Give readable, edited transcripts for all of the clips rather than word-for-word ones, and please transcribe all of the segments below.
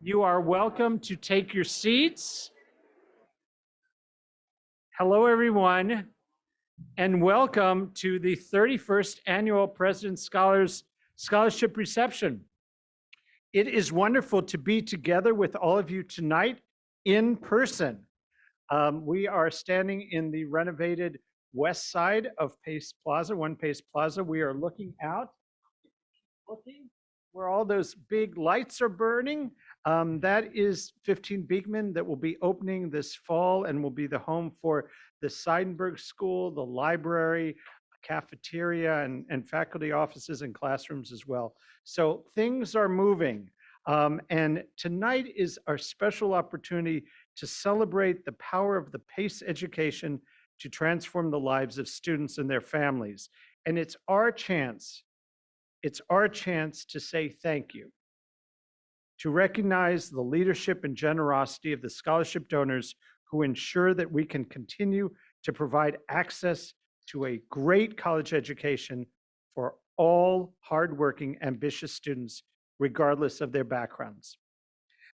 You are welcome to take your seats. Hello, everyone, and welcome to the 31st Annual President's Scholarship Reception. It is wonderful to be together with all of you tonight in person. We are standing in the renovated west side of Pace Plaza, One Pace Plaza. We are looking out, where all those big lights are burning. That is 15 Beekman that will be opening this fall and will be the home for the Seidenberg School, the library, cafeteria, and faculty offices and classrooms as well. So things are moving. And tonight is our special opportunity to celebrate the power of the PACE education to transform the lives of students and their families. And it's our chance to say thank you, to recognize the leadership and generosity of the scholarship donors who ensure that we can continue to provide access to a great college education for all hardworking, ambitious students, regardless of their backgrounds.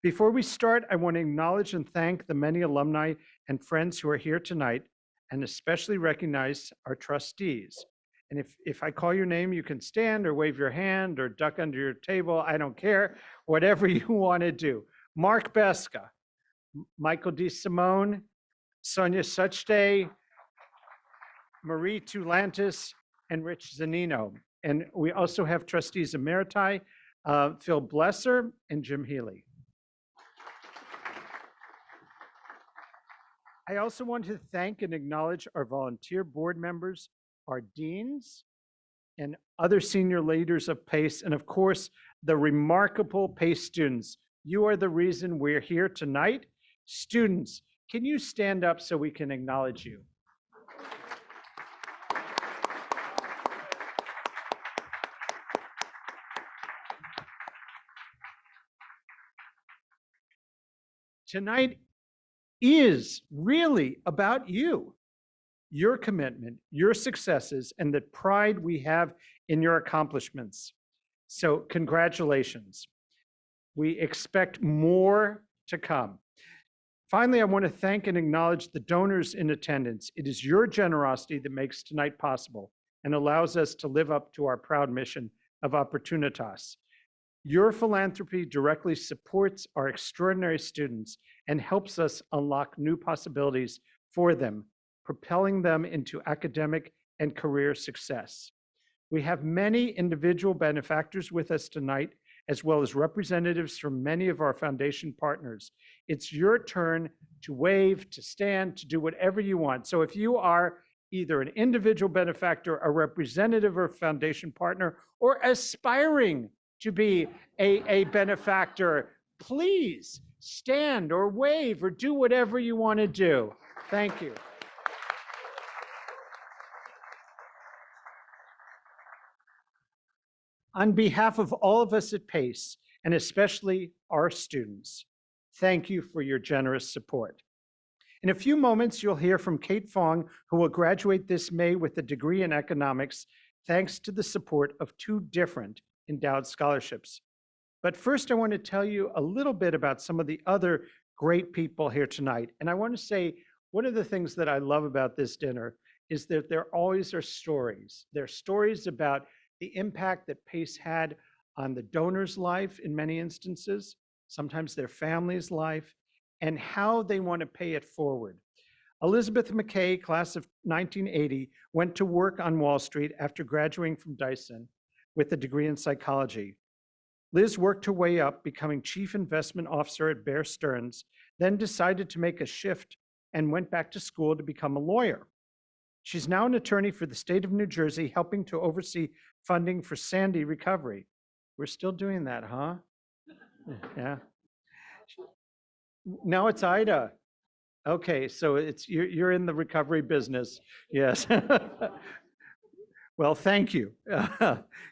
Before we start, I want to acknowledge and thank the many alumni and friends who are here tonight, and especially recognize our trustees. And if I call your name, you can stand or wave your hand or duck under your table. I don't care, whatever you want to do. Mark Beska, Michael DeSimone, Sonia Suchday, Marie Toulantis, and Rich Zanino. And we also have trustees emeriti, Phil Blesser and Jim Healy. I also want to thank and acknowledge our volunteer board members, our deans, and other senior leaders of PACE, and of course, the remarkable PACE students. You are the reason we're here tonight. Students, can you stand up so we can acknowledge you? Tonight is really about you, your commitment, your successes, and the pride we have in your accomplishments. So congratulations. We expect more to come. Finally, I want to thank and acknowledge the donors in attendance. It is your generosity that makes tonight possible and allows us to live up to our proud mission of Opportunitas. Your philanthropy directly supports our extraordinary students and helps us unlock new possibilities for them, propelling them into academic and career success. We have many individual benefactors with us tonight, as well as representatives from many of our foundation partners. It's your turn to wave, to stand, to do whatever you want. So if you are either an individual benefactor, a representative or foundation partner, or aspiring to be a benefactor, please stand or wave or do whatever you want to do. Thank you. On behalf of all of us at PACE, and especially our students, thank you for your generous support. In a few moments, you'll hear from Kate Fong, who will graduate this May with a degree in economics, thanks to the support of 2 different endowed scholarships. But first, I want to tell you a little bit about some of the other great people here tonight. And I want to say, one of the things that I love about this dinner is that there always are stories. There are stories about the impact that PACE had on the donor's life in many instances, sometimes their family's life, and how they want to pay it forward. Elizabeth McKay, class of 1980, went to work on Wall Street after graduating from Dyson with a degree in psychology. Liz worked her way up, becoming chief investment officer at Bear Stearns, then decided to make a shift and went back to school to become a lawyer. She's now an attorney for the state of New Jersey, helping to oversee funding for Sandy recovery. We're still doing that, huh? Yeah. Now it's Ida. Okay, so you're in the recovery business. Yes. Well, thank you.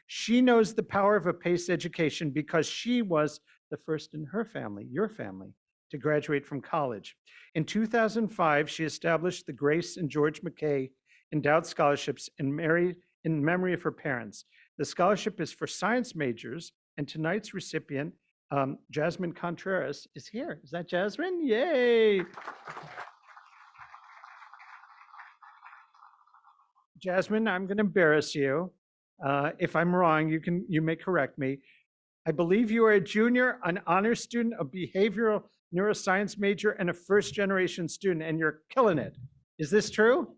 She knows the power of a PACE education because she was the first in her family, your family, to graduate from college. In 2005, she established the Grace and George McKay Endowed Scholarships in memory of her parents. The scholarship is for science majors, and tonight's recipient Jasmine Contreras is here. Is that Jasmine? Yay! Jasmine, I'm going to embarrass you. If I'm wrong, you may correct me. I believe you are a junior, an honor student, a behavioral neuroscience major, and a first generation student, and you're killing it. Is this true?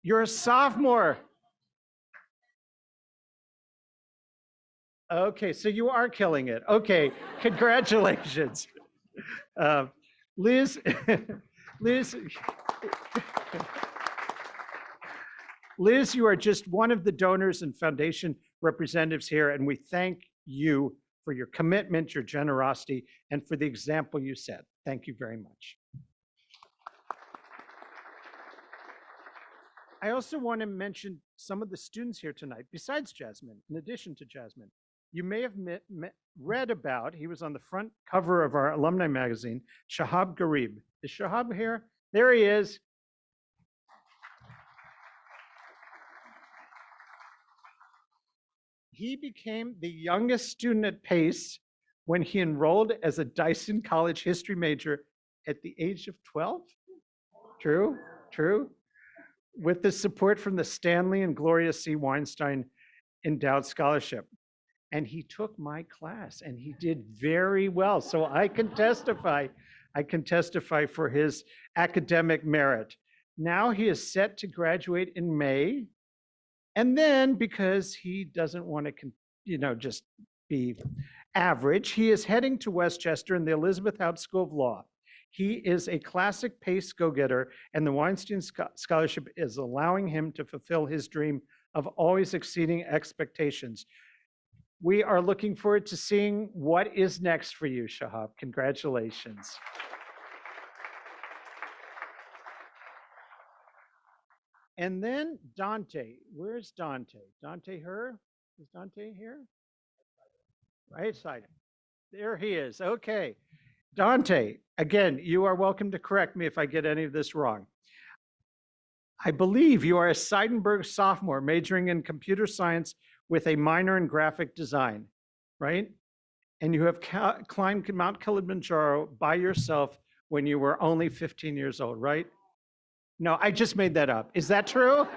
You're a sophomore. Okay, so you are killing it. Okay, congratulations. Liz, Liz, Liz, you are just one of the donors and foundation representatives here, and we thank you for your commitment, your generosity, and for the example you set. Thank you very much. I also want to mention some of the students here tonight, besides Jasmine, in addition to Jasmine. You may have read about, he was on the front cover of our alumni magazine, Shahab Garib. Is Shahab here? There he is. He became the youngest student at Pace when he enrolled as a Dyson College history major at the age of 12. True, true. With the support from the Stanley and Gloria C. Weinstein Endowed Scholarship. And he took my class and he did very well. So I can testify for his academic merit. Now he is set to graduate in May. And then because he doesn't want to, just be average, he is heading to Westchester in the Elizabeth House School of Law. He is a classic Pace go-getter, and the Weinstein Scholarship is allowing him to fulfill his dream of always exceeding expectations. We are looking forward to seeing what is next for you, Shahab. Congratulations. And then Dante. Where's Dante? Dante her? Is Dante here? Right side. There he is. Okay. Dante, again, you are welcome to correct me if I get any of this wrong. I believe you are a Seidenberg sophomore majoring in computer science with a minor in graphic design, right? And you have climbed Mount Kilimanjaro by yourself when you were only 15 years old, right? No, I just made that up. Is that true?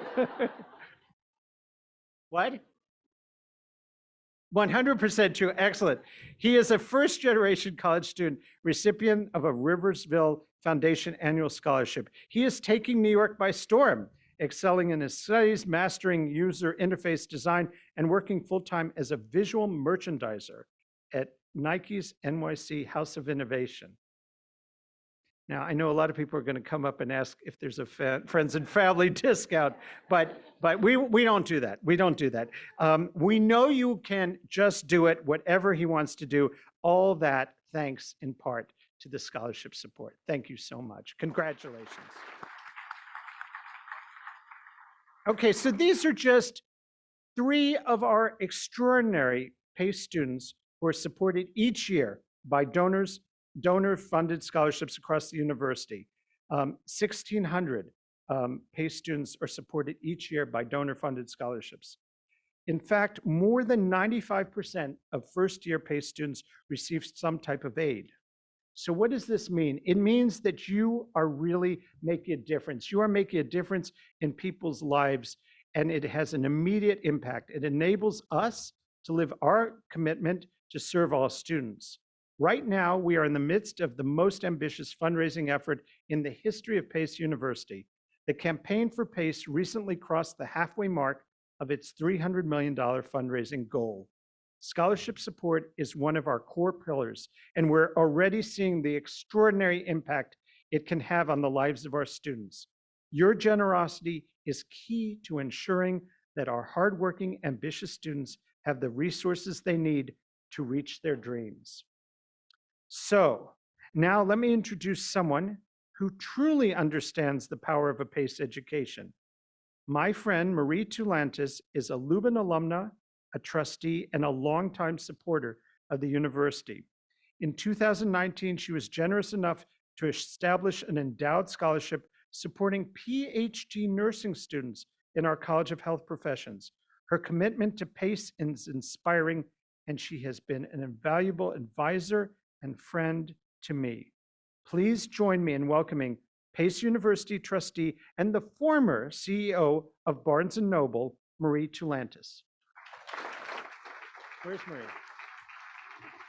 What? 100% true. Excellent. He is a first generation college student, recipient of a Riversville Foundation annual scholarship. He is taking New York by storm, excelling in his studies, mastering user interface design, and working full-time as a visual merchandiser at Nike's NYC House of Innovation. Now, I know a lot of people are going to come up and ask if there's a friends and family discount, but we don't do that. We don't do that. We know you can just do it, whatever he wants to do. All that thanks in part to the scholarship support. Thank you so much. Congratulations. Okay, so these are just 3 of our extraordinary PACE students who are supported each year by donor-funded scholarships across the university. 1,600 PACE students are supported each year by donor-funded scholarships. In fact, more than 95% of first-year PACE students receive some type of aid. So what does this mean? It means that you are really making a difference. You are making a difference in people's lives, and it has an immediate impact. It enables us to live our commitment to serve all students. Right now, we are in the midst of the most ambitious fundraising effort in the history of Pace University. The campaign for Pace recently crossed the halfway mark of its $300 million fundraising goal. Scholarship support is one of our core pillars, and we're already seeing the extraordinary impact it can have on the lives of our students. Your generosity is key to ensuring that our hardworking, ambitious students have the resources they need to reach their dreams. So now let me introduce someone who truly understands the power of a PACE education. My friend Marie Toulantis is a Leuven alumna, a trustee, and a longtime supporter of the university. In 2019, she was generous enough to establish an endowed scholarship supporting PhD nursing students in our College of Health Professions. Her commitment to PACE is inspiring and she has been an invaluable advisor and friend to me. Please join me in welcoming Pace University trustee and the former CEO of Barnes & Noble, Marie Toulantis. Where's Marie?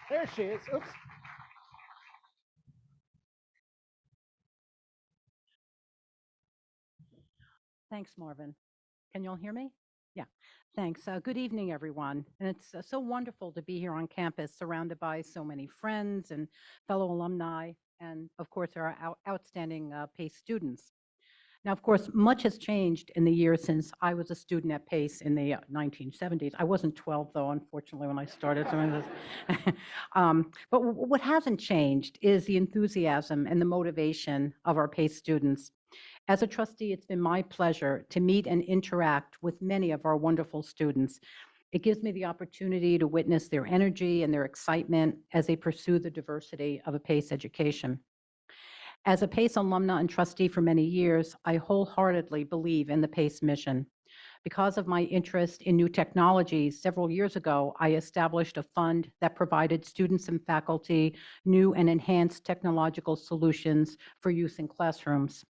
There she is. Oops. Thanks, Marvin. Can you all hear me? Yeah, thanks. Good evening, everyone. And it's so wonderful to be here on campus, surrounded by so many friends and fellow alumni, and of course, our outstanding PACE students. Now, of course, much has changed in the years since I was a student at PACE in the 1970s. I wasn't 12, though, unfortunately, when I started. But what hasn't changed is the enthusiasm and the motivation of our PACE students. As a trustee, it's been my pleasure to meet and interact with many of our wonderful students. It gives me the opportunity to witness their energy and their excitement as they pursue the diversity of a PACE education. As a PACE alumna and trustee for many years, I wholeheartedly believe in the PACE mission. Because of my interest in new technologies, several years ago, I established a fund that provided students and faculty new and enhanced technological solutions for use in classrooms.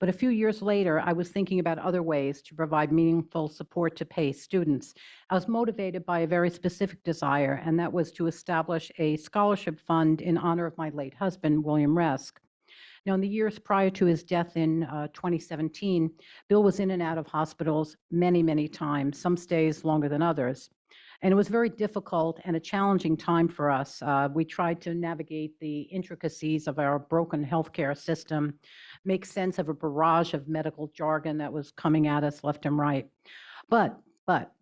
But a few years later, I was thinking about other ways to provide meaningful support to PACE students. I was motivated by a very specific desire, and that was to establish a scholarship fund in honor of my late husband, William Resk. Now, in the years prior to his death in 2017, Bill was in and out of hospitals many, many times, some stays longer than others. And it was very difficult and a challenging time for us. We tried to navigate the intricacies of our broken healthcare system, make sense of a barrage of medical jargon that was coming at us left and right. But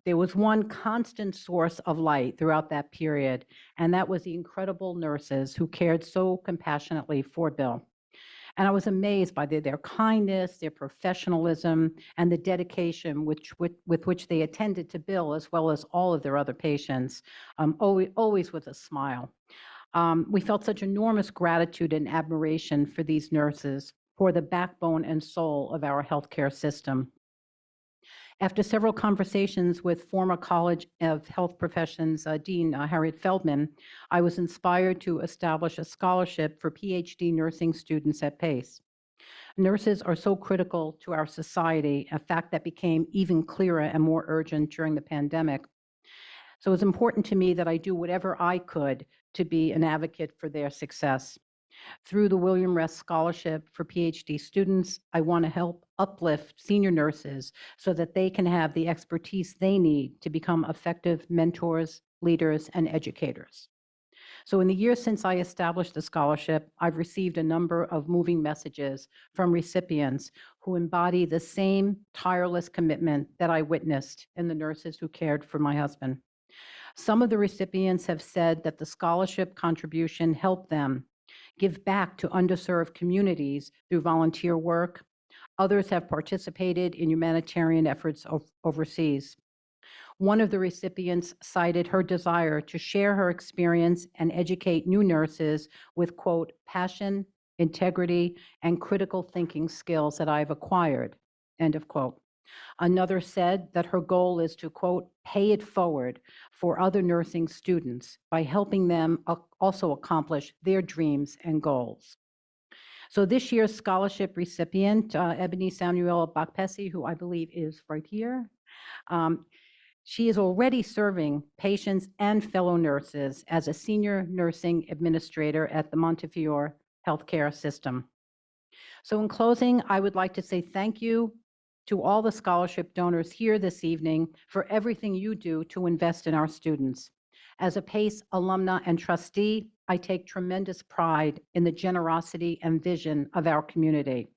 there was one constant source of light throughout that period, and that was the incredible nurses who cared so compassionately for Bill. And I was amazed by their kindness, their professionalism, and the dedication with which they attended to Bill, as well as all of their other patients, always with a smile. We felt such enormous gratitude and admiration for these nurses, for the backbone and soul of our healthcare system. After several conversations with former College of Health Professions Dean Harriet Feldman, I was inspired to establish a scholarship for PhD nursing students at PACE. Nurses are so critical to our society, a fact that became even clearer and more urgent during the pandemic. So it's important to me that I do whatever I could to be an advocate for their success. Through the William Resk Scholarship for PhD students, I want to help uplift senior nurses so that they can have the expertise they need to become effective mentors, leaders, and educators. So in the years since I established the scholarship, I've received a number of moving messages from recipients who embody the same tireless commitment that I witnessed in the nurses who cared for my husband. Some of the recipients have said that the scholarship contribution helped them give back to underserved communities through volunteer work. Others have participated in humanitarian efforts overseas. One of the recipients cited her desire to share her experience and educate new nurses with, quote, passion, integrity, and critical thinking skills that I've acquired, end of quote. Another said that her goal is to, quote, pay it forward for other nursing students by helping them also accomplish their dreams and goals. So this year's scholarship recipient, Ebony Samuel Bakpesi, who I believe is right here, she is already serving patients and fellow nurses as a senior nursing administrator at the Montefiore Healthcare System. So in closing, I would like to say thank you to all the scholarship donors here this evening for everything you do to invest in our students. As a PACE alumna and trustee, I take tremendous pride in the generosity and vision of our community.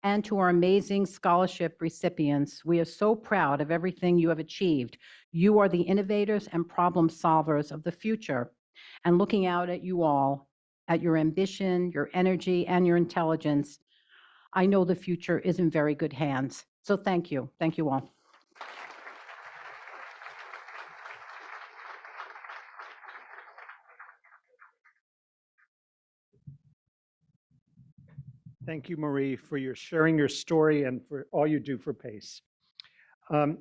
And to our amazing scholarship recipients, we are so proud of everything you have achieved. You are the innovators and problem solvers of the future. And looking out at you all, at your ambition, your energy, and your intelligence, I know the future is in very good hands. So thank you. Thank you all. Thank you, Marie, for your sharing your story and for all you do for PACE.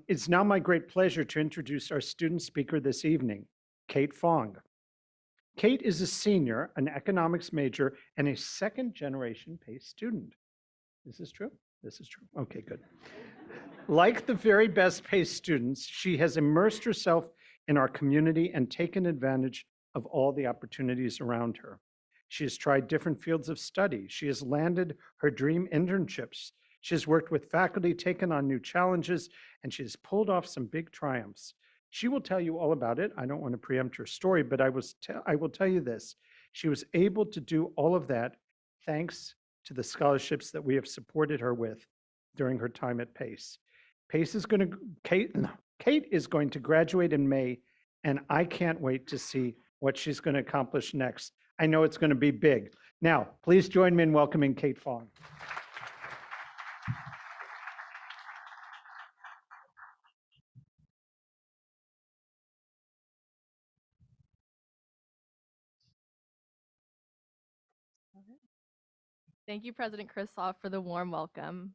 It's now my great pleasure to introduce our student speaker this evening, Kate Fong. Kate is a senior, an economics major, and a second-generation PACE student. Is this true? This is true. Okay, good. Like the very best PACE students, she has immersed herself in our community and taken advantage of all the opportunities around her. She has tried different fields of study. She has landed her dream internships. She has worked with faculty, taken on new challenges, and she has pulled off some big triumphs. She will tell you all about it. I don't want to preempt her story, but I will tell you this. She was able to do all of that thanks to the scholarships that we have supported her with during her time at PACE. Kate is going to graduate in May, and I can't wait to see what she's going to accomplish next. I know it's going to be big. Now, please join me in welcoming Kate Fong. Thank you, President Krislov, for the warm welcome.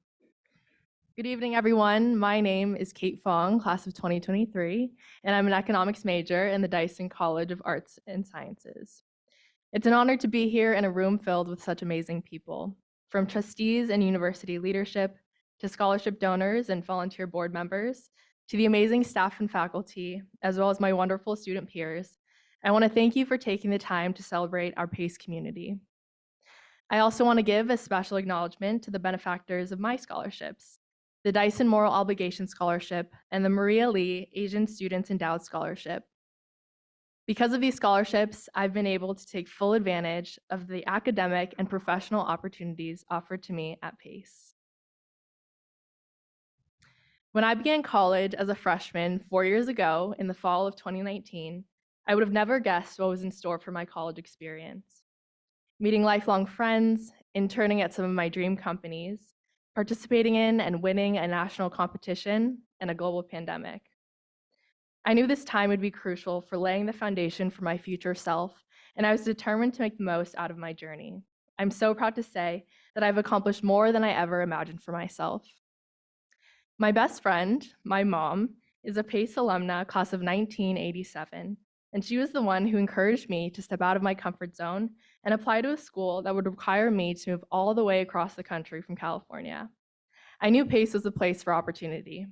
Good evening, everyone. My name is Kate Fong, class of 2023, and I'm an economics major in the Dyson College of Arts and Sciences. It's an honor to be here in a room filled with such amazing people, from trustees and university leadership, to scholarship donors and volunteer board members, to the amazing staff and faculty, as well as my wonderful student peers. I want to thank you for taking the time to celebrate our PACE community. I also want to give a special acknowledgement to the benefactors of my scholarships, the Dyson Moral Obligation Scholarship and the Maria Lee Asian Students Endowed Scholarship. Because of these scholarships, I've been able to take full advantage of the academic and professional opportunities offered to me at PACE. When I began college as a freshman 4 years ago in the fall of 2019, I would have never guessed what was in store for my college experience. Meeting lifelong friends, interning at some of my dream companies, participating in and winning a national competition, and a global pandemic. I knew this time would be crucial for laying the foundation for my future self, and I was determined to make the most out of my journey. I'm so proud to say that I've accomplished more than I ever imagined for myself. My best friend, my mom, is a PACE alumna, class of 1987, and she was the one who encouraged me to step out of my comfort zone and apply to a school that would require me to move all the way across the country from California. I knew PACE was a place for opportunity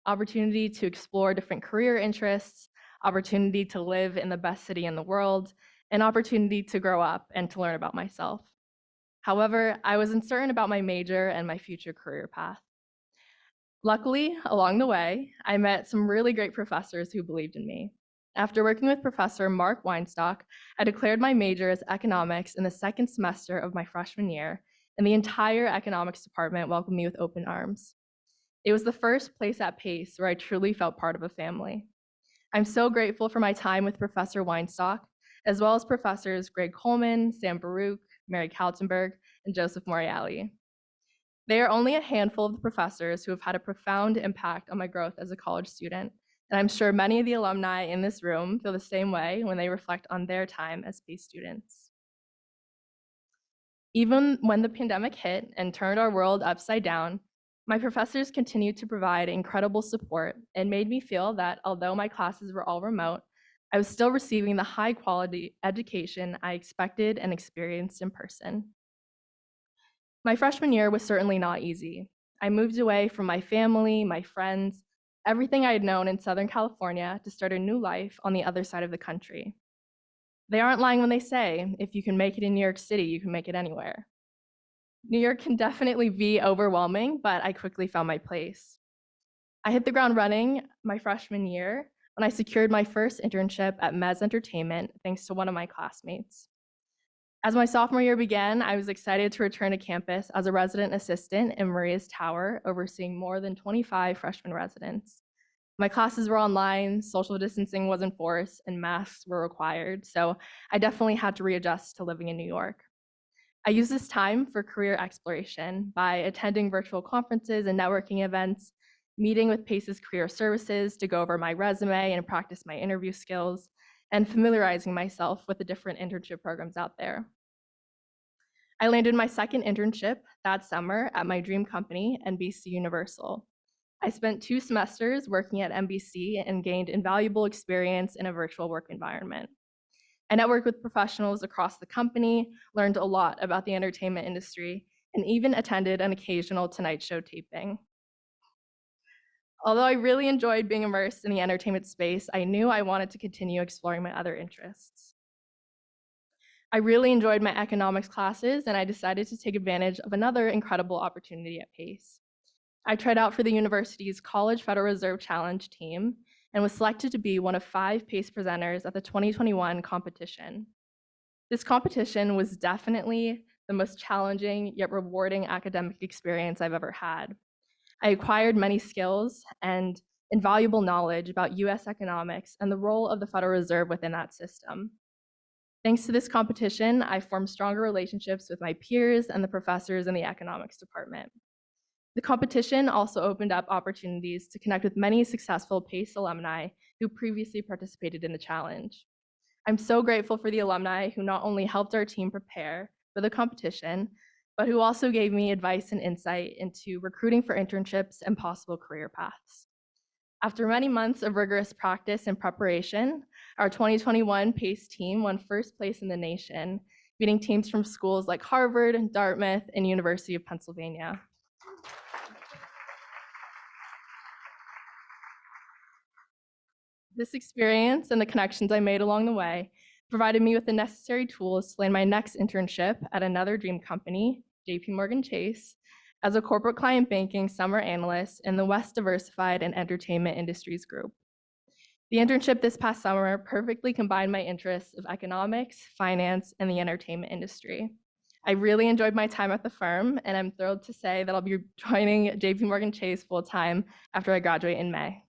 to explore different career interests, opportunity to live in the best city in the world, and opportunity to grow up and to learn about myself. However, I was uncertain about my major and my future career path. Luckily, along the way, I met some really great professors who believed in me. After working with Professor Mark Weinstock, I declared my major as economics in the second semester of my freshman year, and the entire economics department welcomed me with open arms. It was the first place at PACE where I truly felt part of a family. I'm so grateful for my time with Professor Weinstock, as well as Professors Greg Coleman, Sam Baruch, Mary Kaltenberg, and Joseph Moriali. They are only a handful of the professors who have had a profound impact on my growth as a college student, and I'm sure many of the alumni in this room feel the same way when they reflect on their time as PACE students. Even when the pandemic hit and turned our world upside down, my professors continued to provide incredible support and made me feel that although my classes were all remote, I was still receiving the high-quality education I expected and experienced in person. My freshman year was certainly not easy. I moved away from my family, my friends, everything I had known in Southern California to start a new life on the other side of the country. They aren't lying when they say, if you can make it in New York City, you can make it anywhere. New York can definitely be overwhelming, but I quickly found my place. I hit the ground running my freshman year when I secured my first internship at Mez Entertainment, thanks to one of my classmates. As my sophomore year began, I was excited to return to campus as a resident assistant in Maria's Tower, overseeing more than 25 freshman residents. My classes were online, social distancing was enforced, and masks were required, so I definitely had to readjust to living in New York. I used this time for career exploration by attending virtual conferences and networking events, meeting with PACE's career services to go over my resume and practice my interview skills, and familiarizing myself with the different internship programs out there. I landed my second internship that summer at my dream company, NBC Universal. I spent 2 semesters working at NBC and gained invaluable experience in a virtual work environment. I networked with professionals across the company, learned a lot about the entertainment industry, and even attended an occasional Tonight Show taping. Although I really enjoyed being immersed in the entertainment space, I knew I wanted to continue exploring my other interests. I really enjoyed my economics classes, and I decided to take advantage of another incredible opportunity at Pace. I tried out for the university's College Federal Reserve Challenge team and was selected to be one of 5 PACE presenters at the 2021 competition. This competition was definitely the most challenging yet rewarding academic experience I've ever had. I acquired many skills and invaluable knowledge about US economics and the role of the Federal Reserve within that system. Thanks to this competition, I formed stronger relationships with my peers and the professors in the economics department. The competition also opened up opportunities to connect with many successful PACE alumni who previously participated in the challenge. I'm so grateful for the alumni who not only helped our team prepare for the competition, but who also gave me advice and insight into recruiting for internships and possible career paths. After many months of rigorous practice and preparation, our 2021 PACE team won first place in the nation, beating teams from schools like Harvard, Dartmouth, and University of Pennsylvania. This experience and the connections I made along the way provided me with the necessary tools to land my next internship at another dream company, JPMorgan Chase, as a corporate client banking summer analyst in the West Diversified and Entertainment Industries Group. The internship this past summer perfectly combined my interests of economics, finance, and the entertainment industry. I really enjoyed my time at the firm, and I'm thrilled to say that I'll be joining JPMorgan Chase full-time after I graduate in May.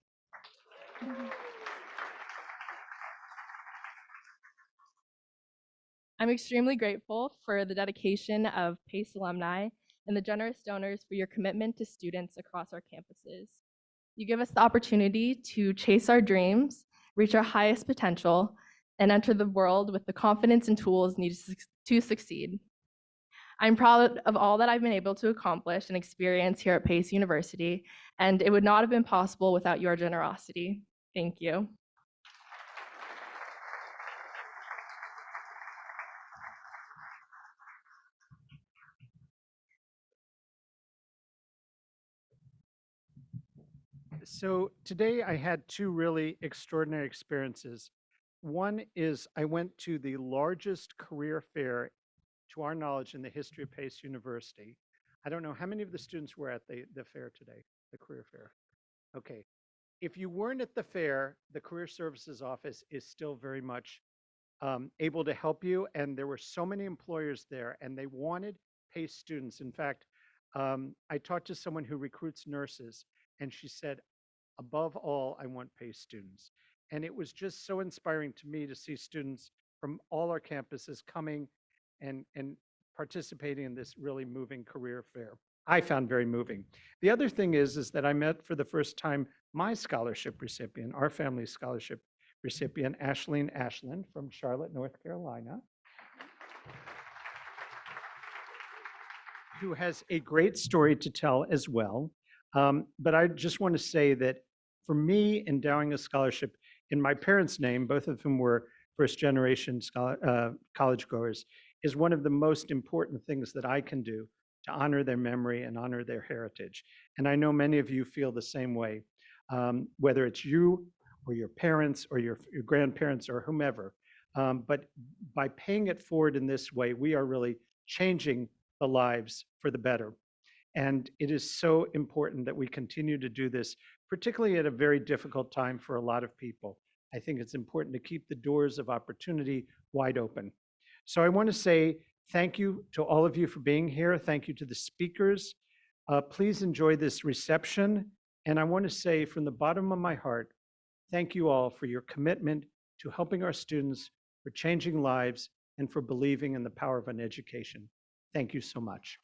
I'm extremely grateful for the dedication of PACE alumni and the generous donors for your commitment to students across our campuses. You give us the opportunity to chase our dreams, reach our highest potential, and enter the world with the confidence and tools needed to succeed. I'm proud of all that I've been able to accomplish and experience here at Pace University, and it would not have been possible without your generosity. Thank you. So today I had 2 really extraordinary experiences. One is I went to the largest career fair, to our knowledge, in the history of Pace University. I don't know how many of the students were at the fair today, the career fair. Okay. If you weren't at the fair, the Career Services Office is still very much able to help you. And there were so many employers there, and they wanted PACE students. In fact, I talked to someone who recruits nurses, and she said, above all, I want PACE students. And it was just so inspiring to me to see students from all our campuses coming and participating in this really moving career fair. I found very moving. The other thing is that I met for the first time my scholarship recipient, our family scholarship recipient, Ashleen Ashland from Charlotte, North Carolina, who has a great story to tell as well. But I just want to say that for me, endowing a scholarship in my parents' name, both of whom were first-generation college goers, is one of the most important things that I can do to honor their memory and honor their heritage. And I know many of you feel the same way, whether it's you or your parents or your grandparents or whomever. But by paying it forward in this way, we are really changing the lives for the better. And it is so important that we continue to do this, particularly at a very difficult time for a lot of people. I think it's important to keep the doors of opportunity wide open. So I want to say thank you to all of you for being here. Thank you to the speakers. Please enjoy this reception. And I want to say from the bottom of my heart, thank you all for your commitment to helping our students, for changing lives, and for believing in the power of an education. Thank you so much.